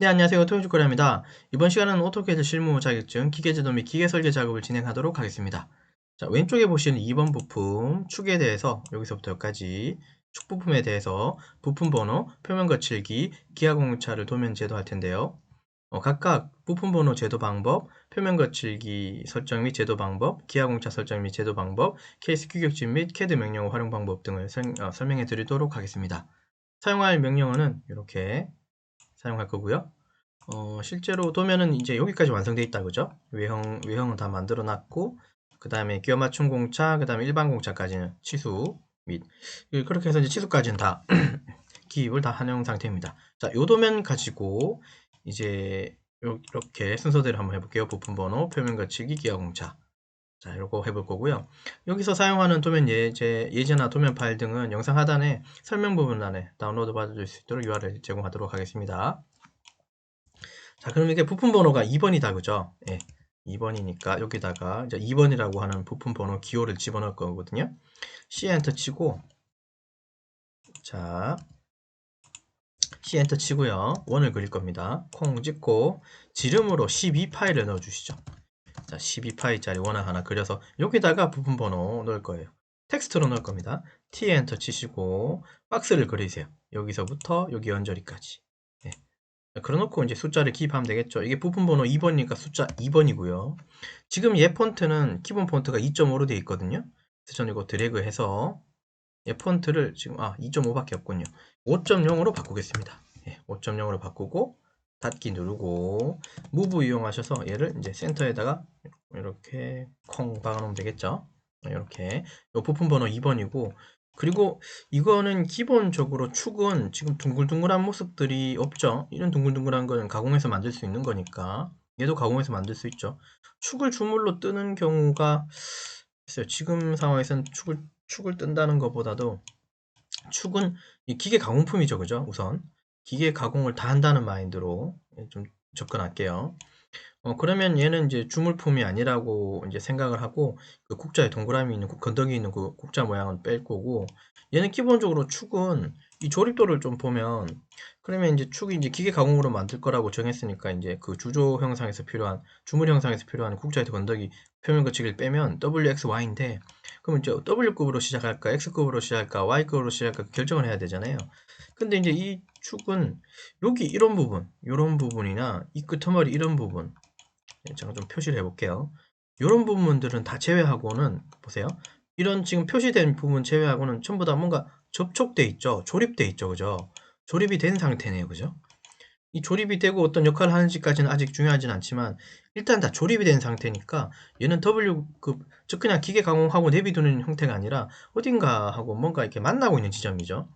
네, 안녕하세요. 토요주코리아입니다. 이번 시간은 오토캐드 실무 자격증 기계제도 및 기계설계 작업을 진행하도록 하겠습니다. 자, 왼쪽에 보시는 2번 부품 축에 대해서 여기서부터 여기까지 축 부품에 대해서 부품 번호, 표면 거칠기, 기하 공차를 도면 제도할 텐데요. 각각 부품 번호 제도 방법, 표면 거칠기 설정 및 제도 방법, 기하 공차 설정 및 제도 방법, 케이스 규격집 및 캐드 명령어 활용 방법 등을 설명해 드리도록 하겠습니다. 사용할 명령어는 이렇게 사용할 거고요. 실제로 도면은 이제 여기까지 완성되어 있다 그죠? 외형은 다 만들어 놨고, 그 다음에 기어 맞춤 공차, 그 다음에 일반 공차까지는 치수 및 그렇게 해서 이제 치수까지는 다 기입을 다 한영 상태입니다. 자, 요 도면 가지고 이제 이렇게 순서대로 한번 해볼게요. 부품 번호, 표면 거치기, 기어 공차. 자, 이거 해볼 거고요. 여기서 사용하는 도면 예제나 도면 파일 등은 영상 하단에 설명 부분란에 다운로드 받을 수 있도록 URL 제공하도록 하겠습니다. 자, 그럼 이게 부품 번호가 2번이다, 그죠? 예, 2번이니까 여기다가 이제 2번이라고 하는 부품 번호 기호를 집어넣을 거거든요. C 엔터 치고, 자, C 엔터 치고요. 원을 그릴 겁니다. 콩 찍고, 지름으로 12 파일을 넣어 주시죠. 자, 12 파일짜리 원을 하나 그려서 여기다가 부품 번호 넣을 거예요. 텍스트로 넣을 겁니다. T 엔터 치시고, 박스를 그리세요. 여기서부터 여기 연저리까지. 예. 그려놓고 이제 숫자를 기입하면 되겠죠. 이게 부품 번호 2번이니까 숫자 2번이고요. 지금 얘 폰트는 기본 폰트가 2.5로 되어 있거든요. 그래서 저는 이거 드래그해서 얘 폰트를 지금 2.5밖에 없군요. 5.0으로 바꾸겠습니다. 5.0으로 바꾸고 닫기 누르고 무브 이용하셔서 얘를 이제 센터에다가 이렇게 콩 박아놓으면 되겠죠. 이렇게 요 부품 번호 2번이고, 그리고 이거는 기본적으로 축은 지금 둥글둥글한 모습들이 없죠. 이런 둥글둥글한 거는 가공해서 만들 수 있는 거니까 얘도 가공해서 만들 수 있죠. 축을 주물로 뜨는 경우가 있어요. 지금 상황에서는 축을 뜬다는 것보다도 축은 기계 가공품이죠, 그죠? 우선 기계 가공을 다 한다는 마인드로 좀 접근할게요. 그러면 얘는 이제 주물품이 아니라고 이제 생각을 하고, 그 국자에 동그라미 있는 건더기 있는 그 국자 모양은 뺄 거고, 얘는 기본적으로 축은 이 조립도를 좀 보면, 그러면 이제 축이 이제 기계 가공으로 만들 거라고 정했으니까 이제 그 주조 형상에서 필요한 주물 형상에서 필요한 국자의 건더기 표면 거치기를 빼면 WXY인데, 그럼 이제 W급으로 시작할까, X급으로 시작할까, Y급으로 시작할까 결정을 해야 되잖아요. 근데 이제 이 축은 여기 이런 부분, 이런 부분이나 이 끄트머리 이런 부분, 제가 좀 표시를 해볼게요. 이런 부분들은 다 제외하고는 보세요. 이런 지금 표시된 부분 제외하고는 전부 다 뭔가 접촉돼 있죠. 조립돼 있죠. 그죠? 조립이 된 상태네요. 그죠? 이 조립이 되고 어떤 역할을 하는지까지는 아직 중요하진 않지만 일단 다 조립이 된 상태니까 얘는 W급, 즉 그냥 기계 가공하고 내비두는 형태가 아니라 어딘가 하고 뭔가 이렇게 만나고 있는 지점이죠.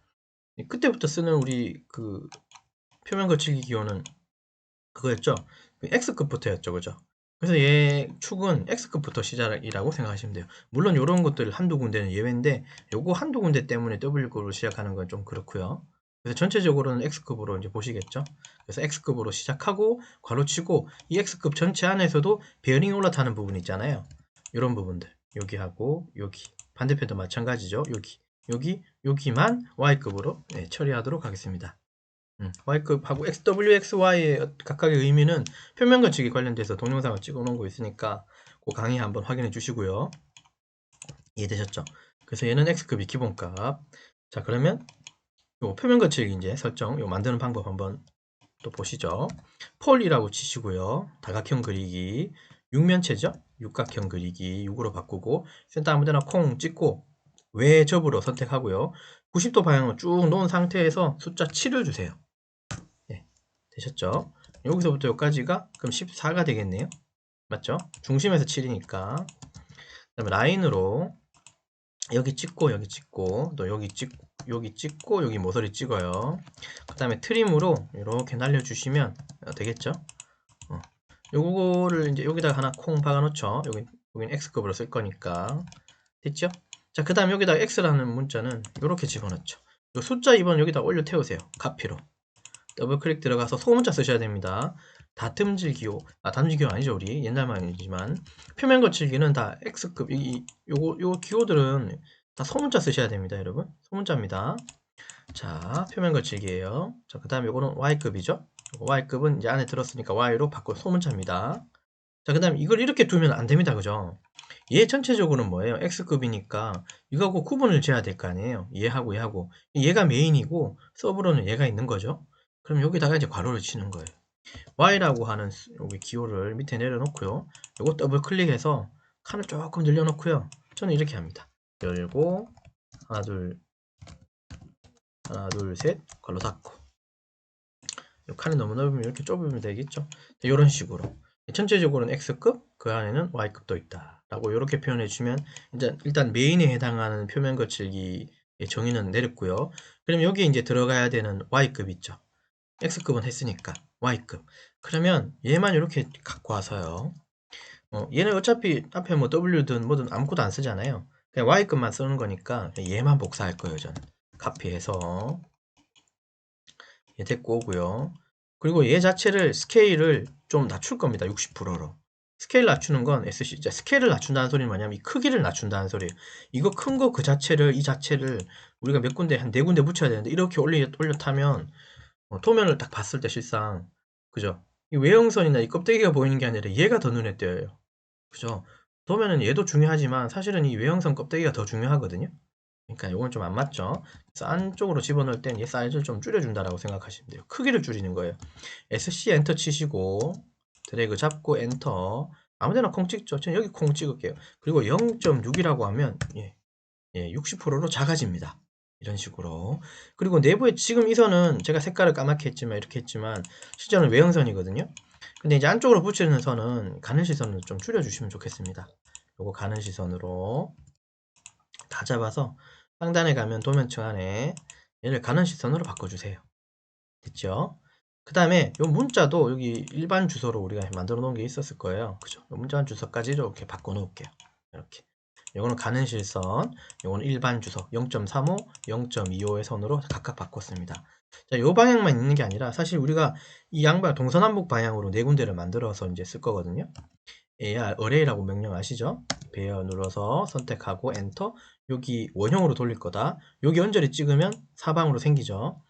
그때부터 쓰는 우리 그 표면 거치기 기호는 그거였죠. 그 X급부터였죠. 그죠? 그래서 얘 축은 X급부터 시작이라고 생각하시면 돼요. 물론 이런 것들 한두 군데는 예외인데 요거 한두 군데 때문에 W급으로 시작하는 건 좀 그렇고요. 그래서 전체적으로는 X급으로 이제 보시겠죠. 그래서 X급으로 시작하고 괄호치고 이 X급 전체 안에서도 베어링이 올라타는 부분 있잖아요. 이런 부분들 여기하고 여기 반대편도 마찬가지죠. 여기만 Y급으로 처리하도록 하겠습니다. Y급하고 WXY의 각각의 의미는 표면 거치기 관련돼서 동영상을 찍어 놓은 거 있으니까 그 강의 한번 확인해 주시고요. 이해되셨죠? 그래서 얘는 X급이 기본값. 자, 그러면 요 표면 거치기 이제 설정, 요 만드는 방법 한번 또 보시죠. 폴이라고 치시고요. 다각형 그리기, 육면체죠? 육각형 그리기 6으로 바꾸고 센터 아무데나 콩 찍고 외접으로 선택하고요. 90도 방향으로 쭉 놓은 상태에서 숫자 7을 주세요. 되셨죠? 여기서부터 여기까지가 그럼 14가 되겠네요. 맞죠? 중심에서 7이니까. 그다음에 라인으로 여기 찍고 여기 찍고 또 여기 찍고 여기 모서리 찍어요. 그 다음에 트림으로 이렇게 날려주시면 되겠죠? 요거를 이제 여기다가 하나 콩 박아 놓죠. 여기는 X급으로 쓸 거니까. 됐죠? 자, 그 다음 여기다가 X라는 문자는 이렇게 집어넣죠. 요 숫자 2번 여기다 올려 태우세요. 카피로. 더블 클릭 들어가서 소문자 쓰셔야 됩니다. 다틈질 기호, 다틈질 기호 아니죠, 우리 옛날 말이지만 표면 거칠기는 다 X급, 요 기호들은 다 소문자 쓰셔야 됩니다, 여러분. 소문자입니다. 자, 표면 거칠기예요. 자, 그 다음 요거는 Y급이죠. y급은 이제 안에 들었으니까 y로 바꿔 소문자입니다. 자, 그 다음에 이걸 이렇게 두면 안 됩니다. 그죠? 얘 전체적으로는 뭐예요? x급이니까 이거하고 구분을 지어야 될 거 아니에요? 얘하고 얘하고. 얘가 메인이고 서브로는 얘가 있는 거죠. 그럼 여기다가 이제 괄호를 치는 거예요. y라고 하는 여기 기호를 밑에 내려놓고요. 요거 더블 클릭해서 칸을 조금 늘려놓고요. 저는 이렇게 합니다. 열고 하나 둘 셋 괄호 닫고. 요 칸이 너무 넓으면 이렇게 좁으면 되겠죠. 이런 식으로 전체적으로는 x급, 그 안에는 y급도 있다 라고 이렇게 표현해 주면 이제 일단 메인에 해당하는 표면 거칠기의 정의는 내렸고요. 그럼 여기 이제 들어가야 되는 y급 있죠. x급은 했으니까 y급. 그러면 얘만 이렇게 갖고 와서요. 얘는 어차피 앞에 뭐 w든 뭐든 아무것도 안 쓰잖아요. 그냥 y급만 쓰는 거니까 얘만 복사할 거예요. 저는 카피해서 얘 데리고 오고요. 그리고 얘 자체를 스케일을 좀 낮출 겁니다. 60%로. 스케일 낮추는 건 SC, 스케일을 낮춘다는 소리는 뭐냐면 이 크기를 낮춘다는 소리예요. 이거 큰 거 그 자체를, 이 자체를 우리가 몇 군데, 한 네 군데 붙여야 되는데 이렇게 올려타면 도면을 딱 봤을 때 실상, 그죠? 이 외형선이나 이 껍데기가 보이는 게 아니라 얘가 더 눈에 띄어요. 그죠? 도면은 얘도 중요하지만 사실은 이 외형선 껍데기가 더 중요하거든요. 그러니까 이건 좀 안 맞죠. 그래서 안쪽으로 집어넣을 땐 얘 사이즈를 좀 줄여준다라고 생각하시면 돼요. 크기를 줄이는 거예요. SC 엔터 치시고 드래그 잡고 엔터 아무데나 콩 찍죠. 저는 여기 콩 찍을게요. 그리고 0.6이라고 하면 60%로 작아집니다. 이런 식으로. 그리고 내부에 지금 이 선은 제가 색깔을 까맣게 했지만 이렇게 했지만 실제로는 외형선이거든요. 근데 이제 안쪽으로 붙이는 선은 가는 시선을 좀 줄여주시면 좋겠습니다. 요거 가는 시선으로 다 잡아서 상단에 가면 도면층 안에 얘를 가는 시선으로 바꿔주세요. 됐죠? 그 다음에 요 문자도 여기 일반 주소로 우리가 만들어 놓은 게 있었을 거예요. 그죠? 요 문자 주소까지 이렇게 바꿔 놓을게요. 이렇게. 요거는 가는 실선, 요거는 일반 주소 0.35, 0.25의 선으로 각각 바꿨습니다. 자, 요 방향만 있는 게 아니라 사실 우리가 이 양방 동서남북 방향으로 네 군데를 만들어서 이제 쓸 거거든요. AR 어레이라고 명령 아시죠? 배열 눌러서 선택하고 엔터. 여기 원형으로 돌릴 거다. 여기 언저리 찍으면 사방으로 생기죠.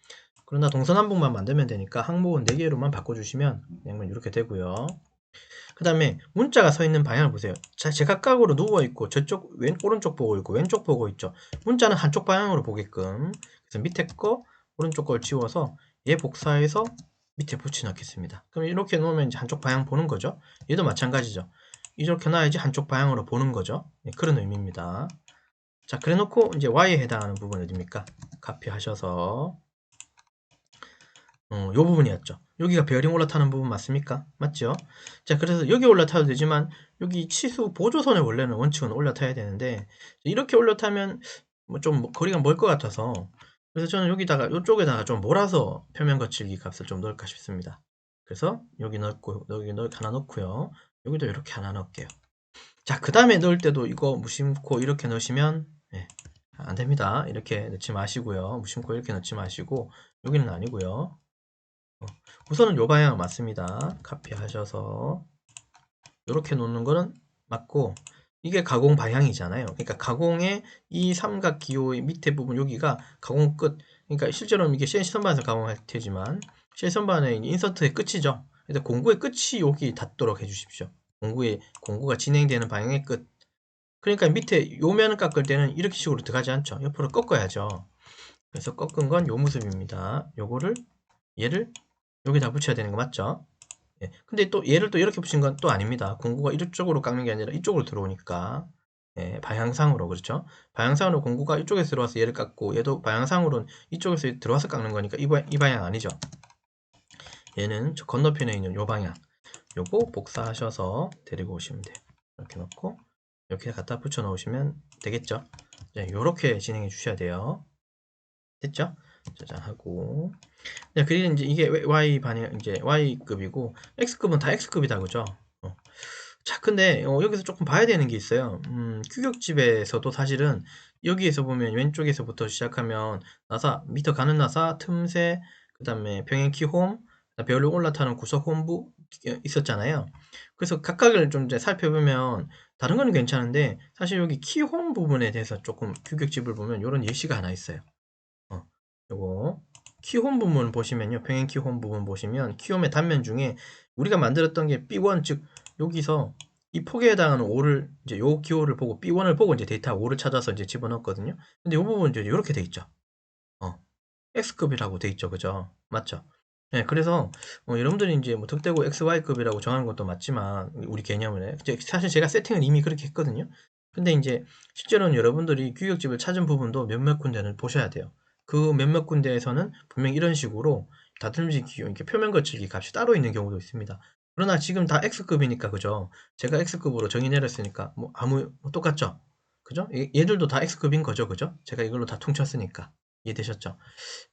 그러나 동서남북만 만들면 되니까 항목은 4개로만 바꿔주시면 양면 이렇게 되고요. 그 다음에 문자가 서 있는 방향을 보세요. 자, 제각각으로 누워있고 저쪽 오른쪽 보고 있고 왼쪽 보고 있죠. 문자는 한쪽 방향으로 보게끔. 그래서 밑에 거 오른쪽 걸 지워서 얘 복사해서 밑에 붙여넣겠습니다. 그럼 이렇게 놓으면 이제 한쪽 방향 보는 거죠. 얘도 마찬가지죠. 이렇게 놔야지 한쪽 방향으로 보는 거죠. 네, 그런 의미입니다. 자, 그래 놓고 이제 Y에 해당하는 부분 어딥니까? 카피하셔서 요 부분이었죠. 여기가 베어링 올라타는 부분 맞습니까? 맞죠? 자, 그래서 여기 올라타도 되지만 여기 치수 보조선에 원래는 원칙은 올라타야 되는데 이렇게 올라타면 뭐 좀 거리가 멀 것 같아서 그래서 저는 여기다가 이쪽에다가 좀 몰아서 표면 거칠기 값을 좀 넣을까 싶습니다. 그래서 여기 넣고 여기 하나 넣고요. 여기도 이렇게 하나 넣을게요. 자, 그 다음에 넣을 때도 이거 무심코 이렇게 넣으시면 안 됩니다. 이렇게 넣지 마시고요. 무심코 이렇게 넣지 마시고 여기는 아니고요. 우선은 요 방향 맞습니다. 카피하셔서 이렇게 놓는 거는 맞고 이게 가공 방향이잖아요. 그러니까 가공의 이 삼각 기호의 밑에 부분 여기가 가공 끝. 그러니까 실제로는 이게 실선반에서 가공할 테지만 실선반의 인서트의 끝이죠. 그래서 공구의 끝이 여기 닿도록 해주십시오. 공구가 진행되는 방향의 끝. 그러니까 밑에 요 면을 깎을 때는 이렇게 식으로 들어가지 않죠. 옆으로 꺾어야죠. 그래서 꺾은 건 요 모습입니다. 요거를 얘를 여기다 붙여야 되는 거 맞죠? 예. 근데 또 얘를 또 이렇게 붙인 건 또 아닙니다. 공구가 이쪽으로 깎는 게 아니라 이쪽으로 들어오니까 방향상으로 그렇죠? 방향상으로 공구가 이쪽에서 들어와서 얘를 깎고 얘도 방향상으로는 이쪽에서 들어와서 깎는 거니까 이 방향 아니죠? 얘는 저 건너편에 있는 요 방향 요거 복사하셔서 데리고 오시면 돼요. 이렇게 놓고 이렇게 갖다 붙여 놓으시면 되겠죠? 요렇게 진행해 주셔야 돼요. 됐죠? 저장하고 그리고 이제 이게 Y 반영 이제 Y급이고 X급은 다 X급이다 그죠? 자, 근데 여기서 조금 봐야 되는 게 있어요. 규격집에서도 사실은 여기에서 보면 왼쪽에서부터 시작하면 나사, 미터 가는 나사, 틈새, 그 다음에 병행키 홈, 배열로 올라타는 구석 홈부 있었잖아요. 그래서 각각을 좀 이제 살펴보면 다른 거는 괜찮은데 사실 여기 키홈 부분에 대해서 조금 규격집을 보면 이런 예시가 하나 있어요. 요거 키홈 부분 보시면요. 평행 키홈 부분 보시면 키홈의 단면 중에 우리가 만들었던 게 B1, 즉 여기서 이 폭에 해당하는 5를 이제 요 기호를 보고 B1을 보고 이제 데이터 5를 찾아서 이제 집어넣었거든요. 근데 요 부분 이제 이렇게 돼 있죠. X급이라고 돼 있죠. 그죠? 맞죠? 네, 그래서 여러분들이 이제 뭐 득대고 XY급이라고 정하는 것도 맞지만 우리 개념을 사실 제가 세팅을 이미 그렇게 했거든요. 근데 이제 실제로는 여러분들이 규격집을 찾은 부분도 몇몇 군데는 보셔야 돼요. 그 몇몇 군데에서는 분명히 이런 식으로 다듬지 이렇게 표면 거칠기 값이 따로 있는 경우도 있습니다. 그러나 지금 다 X급이니까 그죠? 제가 X급으로 정의 내렸으니까 뭐 뭐 똑같죠? 그죠? 얘들도 다 X급인 거죠, 그죠? 제가 이걸로 다 퉁쳤으니까 이해되셨죠?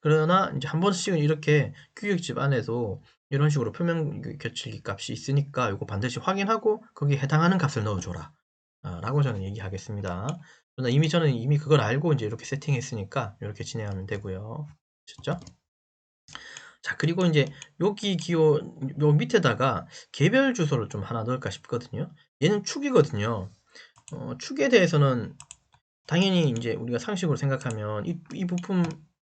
그러나 이제 한 번씩은 이렇게 규격집 안에도 이런 식으로 표면 겹치기 값이 있으니까 이거 반드시 확인하고 거기에 해당하는 값을 넣어줘라. 라고 저는 얘기하겠습니다. 그러나 저는 이미 그걸 알고 이제 이렇게 세팅했으니까 이렇게 진행하면 되고요. 아셨죠? 자, 그리고 이제 여기 기호 요 밑에다가 개별 주소를 좀 하나 넣을까 싶거든요. 얘는 축이거든요. 축에 대해서는 당연히 이제 우리가 상식으로 생각하면 이 부품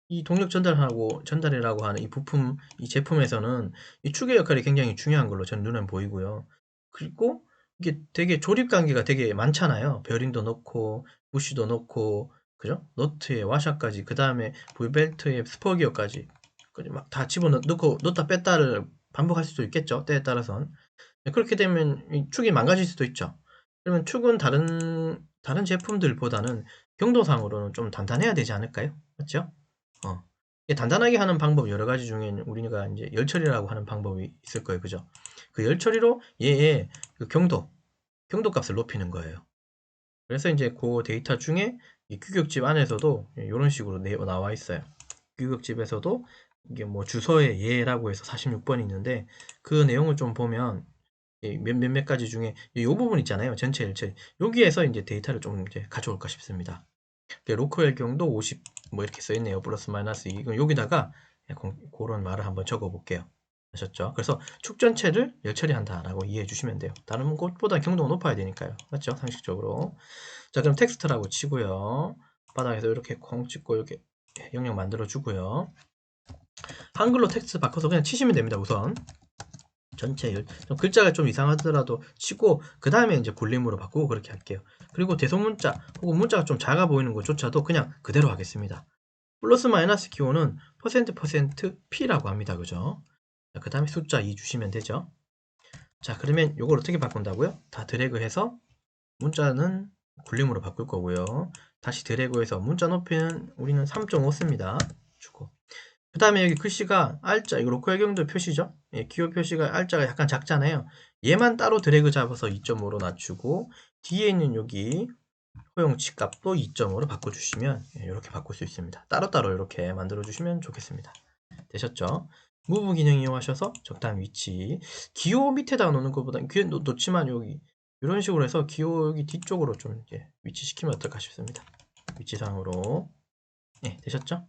이 동력 전달이라고 하는 이 부품 이 제품에서는 이 축의 역할이 굉장히 중요한 걸로 저는 눈에 보이고요. 그리고 이게 되게 조립 관계가 되게 많잖아요. 베어링도 넣고 부시도 넣고 그죠? 너트에 와샤까지 그다음에 V벨트에 스포기어까지 막 다 집어넣고 넣었다 뺐다를 반복할 수도 있겠죠. 때에 따라선. 그렇게 되면 이 축이 망가질 수도 있죠. 그러면 축은 다른 제품들보다는 경도상으로는 좀 단단해야 되지 않을까요? 맞죠? 이게 단단하게 하는 방법 여러 가지 중에 우리가 이제 열 처리라고 하는 방법이 있을 거예요. 그죠? 그 열 처리로 얘의 그 경도 값을 높이는 거예요. 그래서 이제 그 데이터 중에 이 규격집 안에서도 이런 식으로 나와 있어요. 규격집에서도 이게 뭐 주소의 예라고 해서 46번이 있는데 그 내용을 좀 보면 몇몇 가지 중에 이 부분 있잖아요. 전체 일체 여기에서 이제 데이터를 좀 이제 가져올까 싶습니다. 로컬 경도 50 뭐 이렇게 써 있네요. 플러스 마이너스 2. 그럼 여기다가 그런 말을 한번 적어 볼게요. 아셨죠? 그래서 축 전체를 열 처리한다라고 이해해 주시면 돼요. 다른 곳보다 경도가 높아야 되니까요. 맞죠? 상식적으로. 자, 그럼 텍스트라고 치고요. 바닥에서 이렇게 콩 찍고 이렇게 영역 만들어 주고요. 한글로 텍스트 바꿔서 그냥 치시면 됩니다. 우선. 전체 글자가 좀 이상하더라도 치고 그 다음에 이제 볼륨으로 바꾸고 그렇게 할게요. 그리고 대소문자 혹은 문자가 좀 작아 보이는 것조차도 그냥 그대로 하겠습니다. 플러스 마이너스 기호는 퍼센트 P라고 합니다. 그죠? 그 다음에 숫자 2 주시면 되죠. 자, 그러면 이걸 어떻게 바꾼다고요? 다 드래그해서 문자는 볼륨으로 바꿀 거고요. 다시 드래그해서 문자 높이는 우리는 3.5 씁니다. 주고 그 다음에 여기 글씨가 알자, 이거 로컬 경도 표시죠? 예, 기호 표시가 알자가 약간 작잖아요. 얘만 따로 드래그 잡아서 2.5로 낮추고 뒤에 있는 여기 허용치 값도 2.5로 바꿔주시면 이렇게 바꿀 수 있습니다. 따로따로 이렇게 만들어주시면 좋겠습니다. 되셨죠? 무브 기능 이용하셔서 적당한 위치 기호 밑에다가 놓는 것보다 귀에 놓지만 여기 이런 식으로 해서 기호 여기 뒤쪽으로 좀 이렇게 위치시키면 어떨까 싶습니다. 위치상으로 되셨죠?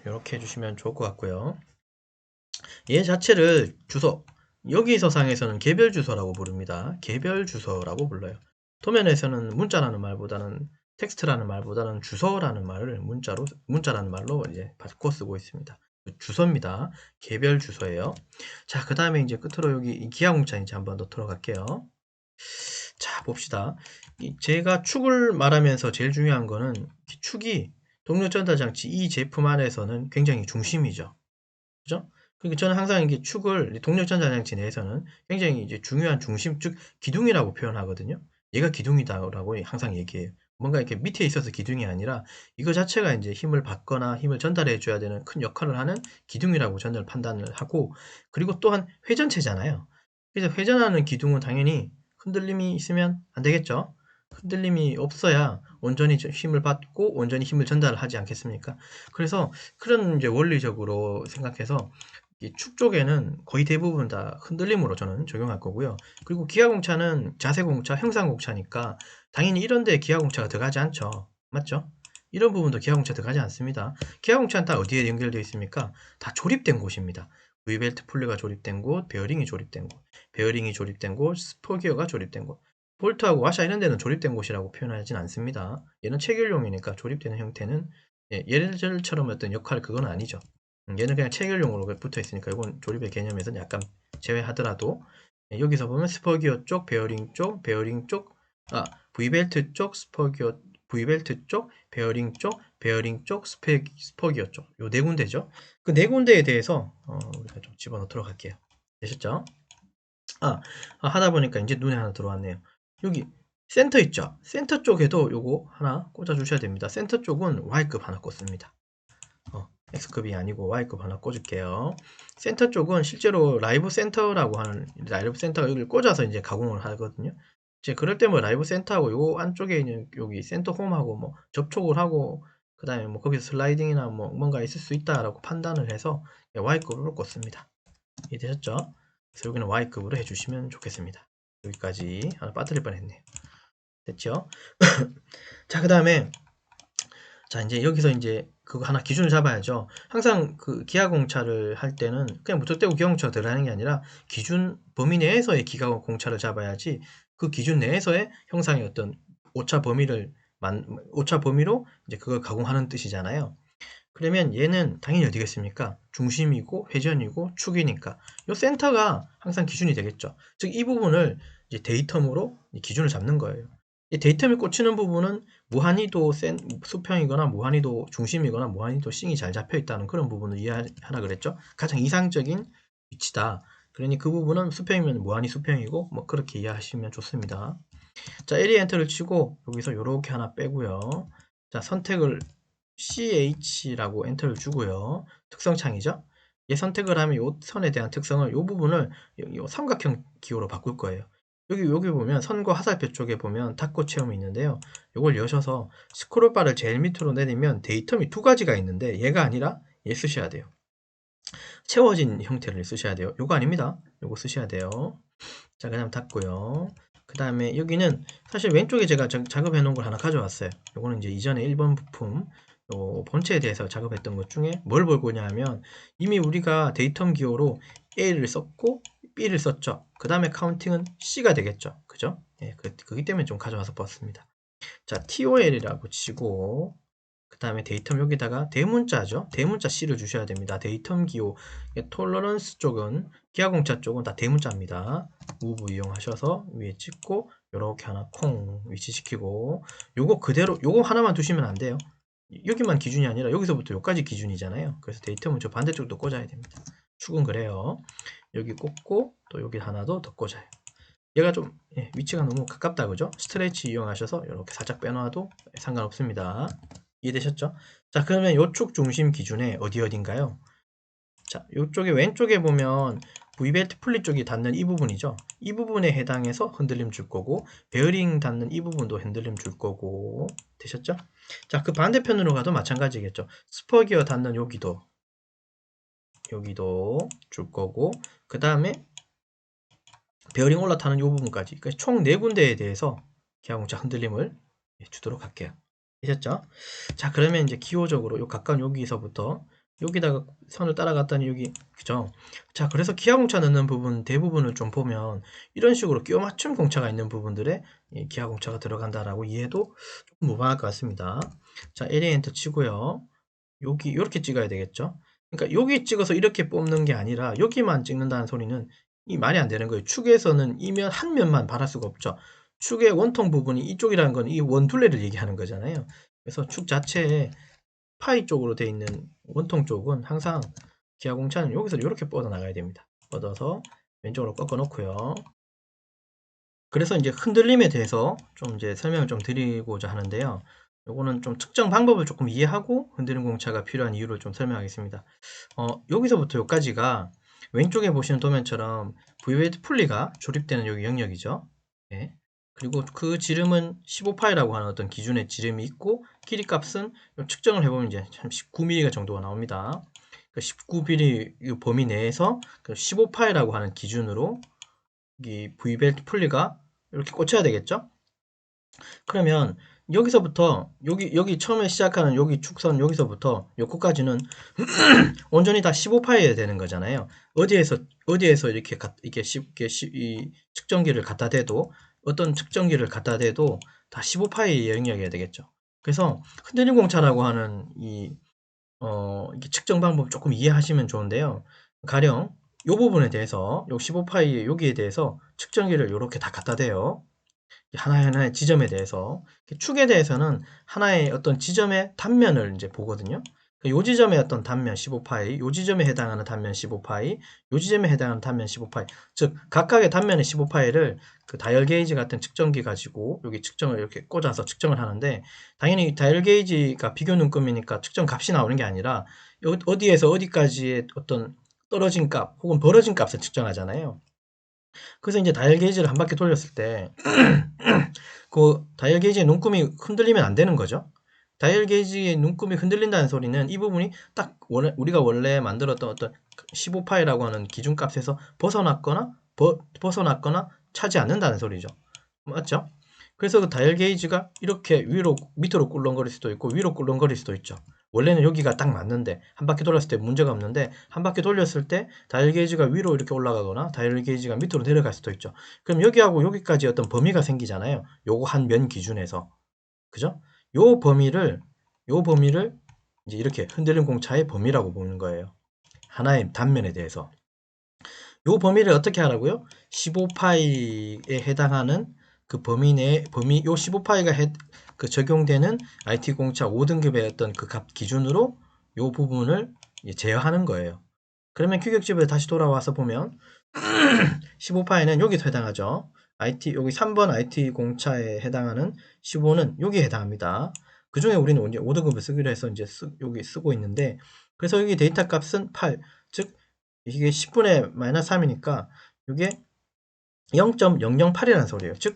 이렇게 해주시면 좋을 것 같고요. 얘 자체를 주소 여기서 상에서는 개별 주소라고 부릅니다. 개별 주소라고 불러요. 도면에서는 문자라는 말보다는 텍스트라는 말보다는 주소라는 말을 문자라는 말로 이제 바꿔 쓰고 있습니다. 주소입니다. 개별 주소예요. 자, 그 다음에 이제 끝으로 여기 기하공차 이제 한번 더 들어갈게요. 자, 봅시다. 제가 축을 말하면서 제일 중요한 거는 축이 동력 전달 장치 이 제품 안에서는 굉장히 중심이죠. 그죠? 그러니까 저는 항상 이게 축을 동력 전달 장치 내에서는 굉장히 이제 중요한 중심, 즉 기둥이라고 표현하거든요. 얘가 기둥이다라고 항상 얘기해요. 뭔가 이렇게 밑에 있어서 기둥이 아니라 이거 자체가 이제 힘을 받거나 힘을 전달해 줘야 되는 큰 역할을 하는 기둥이라고 저는 판단을 하고, 그리고 또한 회전체잖아요. 그래서 회전하는 기둥은 당연히 흔들림이 있으면 안 되겠죠. 흔들림이 없어야 온전히 힘을 받고 온전히 힘을 전달하지 않겠습니까? 그래서 그런 이제 원리적으로 생각해서 이 축 쪽에는 거의 대부분 다 흔들림으로 저는 적용할 거고요. 그리고 기하공차는 자세공차, 형상공차니까 당연히 이런 데 기하공차가 들어가지 않죠. 맞죠? 이런 부분도 기하공차 들어가지 않습니다. 기하공차는 다 어디에 연결되어 있습니까? 다 조립된 곳입니다. V벨트 풀레가 조립된 곳, 베어링이 조립된 곳, 베어링이 조립된 곳, 스포기어가 조립된 곳, 볼트하고 와샤 이런 데는 조립된 곳이라고 표현하진 않습니다. 얘는 체결용이니까 조립되는 형태는 예, 얘들처럼 어떤 역할 그건 아니죠. 얘는 그냥 체결용으로 붙어 있으니까 이건 조립의 개념에서는 약간 제외하더라도 예, 여기서 보면 스퍼기어 쪽, 베어링 쪽, 베어링 쪽, V벨트 쪽, 스퍼기어, V벨트 쪽, 베어링 쪽, 베어링 쪽, 스퍼기어 쪽. 요 네 군데죠. 그 네 군데에 대해서 우리가 좀 집어넣도록 할게요. 되셨죠? 하다 보니까 이제 눈에 하나 들어왔네요. 여기 센터 있죠? 센터 쪽에도 요거 하나 꽂아 주셔야 됩니다. 센터 쪽은 Y급 하나 꽂습니다. X급이 아니고 Y급 하나 꽂을게요. 센터 쪽은 실제로 라이브 센터라고 하는 라이브 센터가 여기를 꽂아서 이제 가공을 하거든요. 이제 그럴 때 뭐 라이브 센터하고 요 안쪽에 있는 여기 센터 홈하고 뭐 접촉을 하고 그 다음에 뭐 거기서 슬라이딩이나 뭐 뭔가 있을 수 있다라고 판단을 해서 Y급으로 꽂습니다. 이해되셨죠? 그래서 여기는 Y급으로 해주시면 좋겠습니다. 여기까지 하나 빠뜨릴 뻔했네요. 됐죠? 자, 그 다음에 자, 이제 여기서 이제 그거 하나 기준을 잡아야죠. 항상 그 기하공차를 할 때는 그냥 무턱대고 기하공차가 들어가는 게 아니라 기준 범위 내에서의 기하공차를 잡아야지 그 기준 내에서의 형상의 어떤 오차 범위를 오차 범위로 이제 그걸 가공하는 뜻이잖아요. 그러면 얘는 당연히 어디겠습니까? 중심이고 회전이고 축이니까 이 센터가 항상 기준이 되겠죠. 즉 이 부분을 이제 데이텀으로 기준을 잡는 거예요. 이 데이텀이 꽂히는 부분은 무한히도 수평이거나 무한히도 중심이거나 무한히도 싱이 잘 잡혀 있다는 그런 부분을 이해하라 그랬죠. 가장 이상적인 위치다. 그러니 그 부분은 수평이면 무한히 수평이고 뭐 그렇게 이해하시면 좋습니다. 자, 에리에 엔터를 치고 여기서 이렇게 하나 빼고요. 자, 선택을 CH라고 엔터를 주고요. 특성창이죠. 얘 선택을 하면 이 선에 대한 특성을 이 부분을 요 삼각형 기호로 바꿀 거예요. 여기 보면 선과 화살표 쪽에 보면 탁구 체험이 있는데요. 이걸 여셔서 스크롤바를 제일 밑으로 내리면 데이텀이 두 가지가 있는데 얘가 아니라 얘 쓰셔야 돼요. 채워진 형태를 쓰셔야 돼요. 요거 아닙니다. 요거 쓰셔야 돼요. 자, 그다음 닫고요. 그 다음에 여기는 사실 왼쪽에 제가 작업해 놓은 걸 하나 가져왔어요. 요거는 이제 이전에 1번 부품 요 본체에 대해서 작업했던 것 중에 뭘 볼 거냐면 이미 우리가 데이텀 기호로 A를 썼고 B를 썼죠. 그 다음에 카운팅은 C가 되겠죠. 그죠? 예, 그기 때문에 좀 가져와서 봤습니다. 자, TOL이라고 치고 그 다음에 데이텀 여기다가 대문자죠. 대문자 C를 주셔야 됩니다. 데이텀 기호 톨러런스 쪽은 기하공차 쪽은 다 대문자입니다. 무브 이용하셔서 위에 찍고 이렇게 하나 콩 위치시키고 요거 그대로 요거 하나만 두시면 안 돼요. 여기만 기준이 아니라 여기서부터 여기까지 기준이잖아요. 그래서 데이텀은 저 반대쪽도 꽂아야 됩니다. 축은 그래요. 여기 꽂고 또 여기 하나도 더 꽂아요. 얘가 좀 위치가 너무 가깝다 그죠? 스트레치 이용하셔서 이렇게 살짝 빼놔도 상관없습니다. 이해되셨죠? 자, 그러면 요축 중심 기준에 어딘가요? 자, 요쪽에 왼쪽에 보면 V벨트 풀리 쪽이 닿는 이 부분이죠. 이 부분에 해당해서 흔들림 줄 거고 베어링 닿는 이 부분도 흔들림 줄 거고 되셨죠? 자, 그 반대편으로 가도 마찬가지겠죠. 스퍼기어 닿는 여기도 줄 거고 그 다음에 베어링 올라타는 이 부분까지 그러니까 총 4군데에 대해서 기하공차 흔들림을 주도록 할게요. 되셨죠? 자, 그러면 이제 기호적으로 요 가까운 여기서부터 여기다가 선을 따라갔더니 여기 그죠? 자, 그래서 기하공차 넣는 부분 대부분을 좀 보면 이런 식으로 끼워 맞춤 공차가 있는 부분들에 기하공차가 들어간다라고 이해도 조금 무방할 것 같습니다. 자, 에리에 엔터 치고요. 여기 이렇게 찍어야 되겠죠? 그러니까 여기 찍어서 이렇게 뽑는 게 아니라 여기만 찍는다는 소리는 이 말이 안 되는 거예요. 축에서는 이면 한 면만 바랄 수가 없죠. 축의 원통 부분이 이쪽이라는 건 이 원둘레를 얘기하는 거잖아요. 그래서 축 자체에 파이 쪽으로 되어 있는 원통 쪽은 항상 기하공차는 여기서 이렇게 뻗어 나가야 됩니다. 뻗어서 왼쪽으로 꺾어 놓고요. 그래서 이제 흔들림에 대해서 좀 이제 설명을 좀 드리고자 하는데요. 요거는 좀 특정 방법을 조금 이해하고 흔들림 공차가 필요한 이유를 좀 설명하겠습니다. 여기서부터 여기까지가 왼쪽에 보시는 도면처럼 V웨이트 풀리가 조립되는 여기 영역이죠. 네. 그리고 그 지름은 15파이라고 하는 어떤 기준의 지름이 있고 길이 값은 측정을 해보면 이제 19mm 정도가 나옵니다. 그 19mm 범위 내에서 15파이라고 하는 기준으로 이 V벨트 풀리가 이렇게 꽂혀야 되겠죠? 그러면 여기서부터 여기 처음에 시작하는 여기 축선 여기서부터 여기까지는 온전히 다 15파이에 되는 거잖아요. 어디에서 이렇게 쉽게 이 측정기를 갖다 대도 어떤 측정기를 갖다 대도 다 15파이 영역이어야 되겠죠. 그래서 흔들림 공차라고 하는 이게 측정 방법 조금 이해하시면 좋은데요. 가령 요 부분에 대해서 요 15파이 여기에 대해서 측정기를 요렇게 다 갖다 대요. 하나의 지점에 대해서. 축에 대해서는 하나의 어떤 지점의 단면을 이제 보거든요. 요 지점의 어떤 단면 15파이, 요 지점에 해당하는 단면 15파이, 요 지점에 해당하는 단면 15파이. 즉 각각의 단면의 15파이를 그 다이얼 게이지 같은 측정기 가지고 여기 측정을 이렇게 꽂아서 측정을 하는데, 당연히 다이얼 게이지가 비교 눈금이니까 측정 값이 나오는 게 아니라 어디에서 어디까지의 어떤 떨어진 값 혹은 벌어진 값을 측정하잖아요. 그래서 이제 다이얼 게이지를 한 바퀴 돌렸을 때 그 다이얼 게이지의 눈금이 흔들리면 안 되는 거죠. 다이얼 게이지의 눈금이 흔들린다는 소리는 이 부분이 딱 우리가 원래 만들었던 어떤 15파이라고 하는 기준값에서 벗어났거나 차지 않는다는 소리죠. 맞죠? 그래서 그 다이얼 게이지가 이렇게 밑으로 꿀렁거릴 수도 있고 위로 꿀렁거릴 수도 있죠. 원래는 여기가 딱 맞는데 한 바퀴 돌았을 때 문제가 없는데, 한 바퀴 돌렸을 때 다이얼 게이지가 위로 이렇게 올라가거나 다이얼 게이지가 밑으로 내려갈 수도 있죠. 그럼 여기하고 여기까지 어떤 범위가 생기잖아요. 요거 한 면 기준에서. 그죠? 요 범위를 이제 이렇게 흔들림 공차의 범위라고 보는 거예요. 하나의 단면에 대해서. 요 범위를 어떻게 하라고요? 15파이에 해당하는 그 범위 요 15파이가 그 적용되는 IT 공차 5등급의 어떤 그 값 기준으로 요 부분을 제어하는 거예요. 그러면 규격집에 다시 돌아와서 보면 15파이는 여기서 해당하죠. 여기 3번 IT 공차에 해당하는 15는 여기에 해당합니다. 그 중에 우리는 이제 5등급을 쓰기로 해서 이제 여기 쓰고 있는데, 그래서 여기 데이터 값은 8, 즉 이게 10분의 마이너스 3이니까 이게 0.008이라는 소리예요. 즉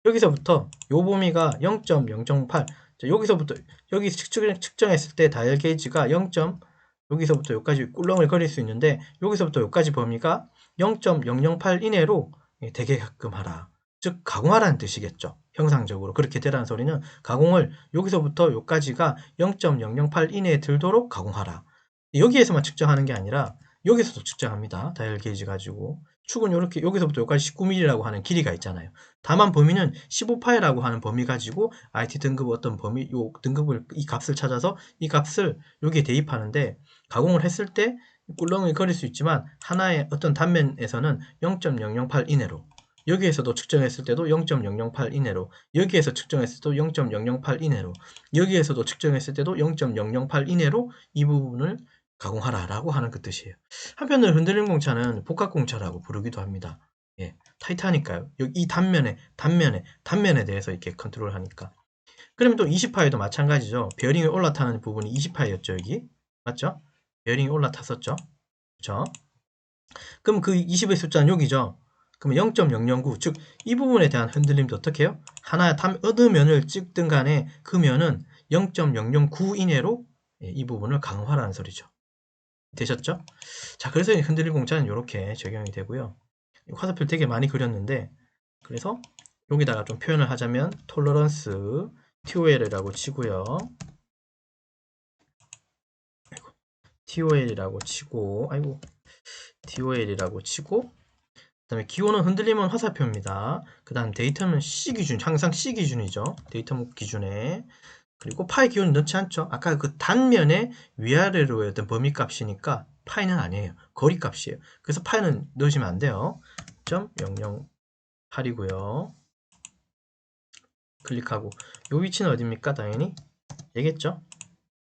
여기서부터 요 범위가 0.008, 여기서부터 여기 측정했을 때 다이얼 게이지가 여기서부터 여기까지 꿀렁을 거릴 수 있는데, 여기서부터 여기까지 범위가 0.008 이내로 되게끔 하라. 즉 가공하라는 뜻이겠죠. 형상적으로 그렇게 되라는 소리는 가공을 여기서부터 여기까지가 0.008 이내에 들도록 가공하라. 여기에서만 측정하는 게 아니라 여기서도 측정합니다. 다이얼 게이지 가지고. 축은 이렇게 여기서부터 여기까지 19mm라고 하는 길이가 있잖아요. 다만 범위는 15파이라고 하는 범위 가지고 IT 등급 어떤 범위, 요 등급을, 이 값을 찾아서 이 값을 여기에 대입하는데, 가공을 했을 때 꿀렁을 거릴 수 있지만 하나의 어떤 단면에서는 0.008 이내로, 여기에서도 측정했을 때도 0.008 이내로, 여기에서 측정했을 때도 0.008 이내로, 여기에서도 측정했을 때도 0.008 이내로 이 부분을 가공하라 라고 하는 그 뜻이에요. 한편으로 흔들림 공차는 복합 공차라고 부르기도 합니다. 예, 타이트하니까요. 여기 이 단면에 대해서 이렇게 컨트롤 하니까. 그러면 또 20파이도 마찬가지죠. 베어링이 올라타는 부분이 20파이였죠, 여기. 맞죠? 베어링이 올라탔었죠. 그렇죠? 그럼 그 20의 숫자는 여기죠. 그러면 0.009, 즉 이 부분에 대한 흔들림도 어떻게 해요? 하나 어느 면을 찍든 간에 그 면은 0.009 이내로 이 부분을 강화하라는 소리죠. 되셨죠? 자, 그래서 흔들림 공차는 이렇게 적용이 되고요. 화살표 되게 많이 그렸는데, 그래서 여기다가 좀 표현을 하자면 톨러런스 TOL이라고 치고요. TOL이라고 치고, TOL이라고 치고, 그 다음에 기호는 흔들리면 화살표입니다. 그 다음 데이터는 C 기준, 항상 C 기준이죠. 데이터 기준에. 그리고 파이 기호는 넣지 않죠. 아까 그 단면의 위아래로의 어떤 범위 값이니까 파이는 아니에요. 거리 값이에요. 그래서 파이는 넣으시면 안 돼요. 0.008이고요. 클릭하고, 요 위치는 어디입니까? 당연히 얘겠죠.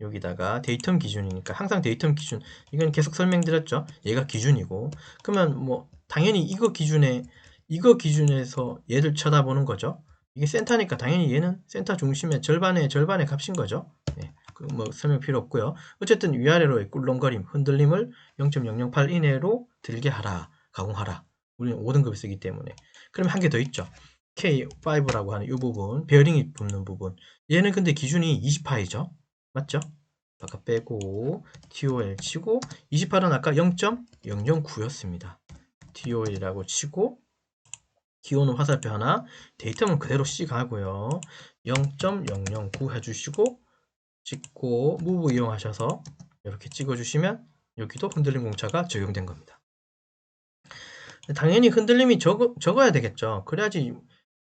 여기다가 데이텀 기준이니까 항상 데이텀 기준, 이건 계속 설명드렸죠. 얘가 기준이고, 그러면 뭐 당연히 이거 기준에서 얘를 쳐다보는 거죠. 이게 센터니까 당연히 얘는 센터 중심의 절반의 값인 거죠. 네, 뭐 설명 필요 없고요. 어쨌든 위아래로의 꿀렁거림, 흔들림을 0.008 이내로 들게 하라, 가공하라. 우리는 5등급을 쓰기 때문에. 그럼 한 개 더 있죠. K5라고 하는 이 부분, 베어링이 붙는 부분. 얘는 근데 기준이 20파이죠. 맞죠? 아까 빼고 TOL 치고, 28은 아까 0.009였습니다. TOL이라고 치고, 기호는 화살표 하나, 데이터는 그대로 C 가고요. 0.009 해주시고, 찍고 무브 이용하셔서 이렇게 찍어주시면 여기도 흔들림 공차가 적용된 겁니다. 당연히 흔들림이 적어야 되겠죠. 그래야지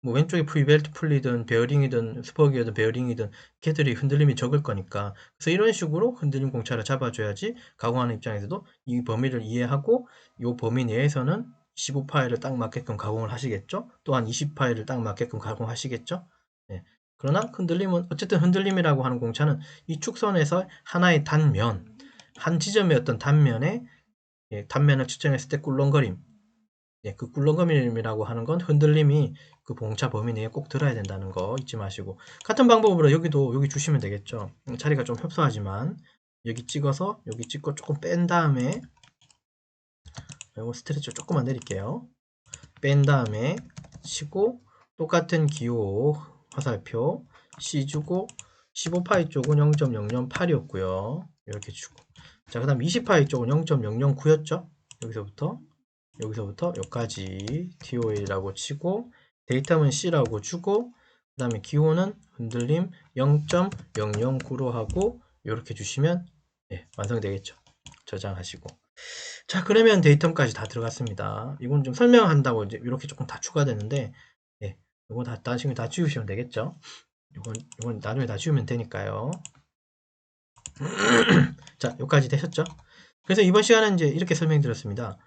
뭐 왼쪽에 V벨트 풀리든 베어링이든 스포기어든 베어링이든 걔들이 흔들림이 적을 거니까 그래서 이런 식으로 흔들림 공차를 잡아줘야지 가공하는 입장에서도 이 범위를 이해하고 이 범위 내에서는 15파일을 딱 맞게끔 가공을 하시겠죠. 또한 20파일을 딱 맞게끔 가공하시겠죠. 네. 그러나 흔들림은 어쨌든 흔들림이라고 하는 공차는 이 축선에서 하나의 단면 한 지점의 어떤 단면에 단면을 측정했을 때 꿀렁거림 그 꿀렁거림이라고 하는 건 흔들림이 그 봉차 범위 내에 꼭 들어야 된다는 거 잊지 마시고 같은 방법으로 여기도 여기 주시면 되겠죠. 자리가 좀 협소하지만 여기 찍어서 여기 찍고 조금 뺀 다음에 이거 스트레치 조금만 내릴게요. 뺀 다음에 치고 똑같은 기호 화살표 C 주고 15파이 쪽은 0.008이었고요. 이렇게 주고 자, 그 다음 20파이 쪽은 0.009였죠. 여기서부터 여기까지 TOA라고 치고 데이터는 C라고 주고 그 다음에 기호는 흔들림 0.009로 하고 이렇게 주시면 완성되겠죠. 저장하시고 자, 그러면 데이터까지 다 들어갔습니다. 이건 좀 설명한다고 이제 이렇게 조금 다 추가되는데 이거 다 나중에 다 지우시면 되겠죠. 이건 나중에 다 지우면 되니까요. 자, 여기까지 되셨죠? 그래서 이번 시간은 이제 이렇게 설명드렸습니다.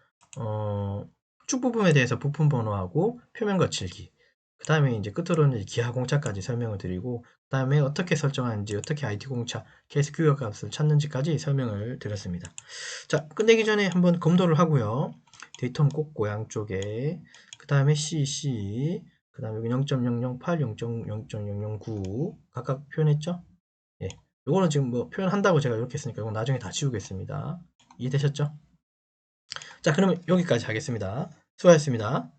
축 부품에 대해서 부품 번호하고 표면 거칠기. 그 다음에 이제 끝으로는 기하 공차까지 설명을 드리고, 그 다음에 어떻게 설정하는지, 어떻게 IT 공차, 케이스 규격 값을 찾는지까지 설명을 드렸습니다. 자, 끝내기 전에 한번 검도를 하고요. 데이터는 꽂고 양쪽에, 그 다음에 CC, 그 다음에 여기 0.008, 0.009 각각 표현했죠? 예. 요거는 지금 뭐 표현한다고 제가 이렇게 했으니까 이건 나중에 다 지우겠습니다. 이해되셨죠? 자, 그러면 여기까지 하겠습니다. 수고하셨습니다.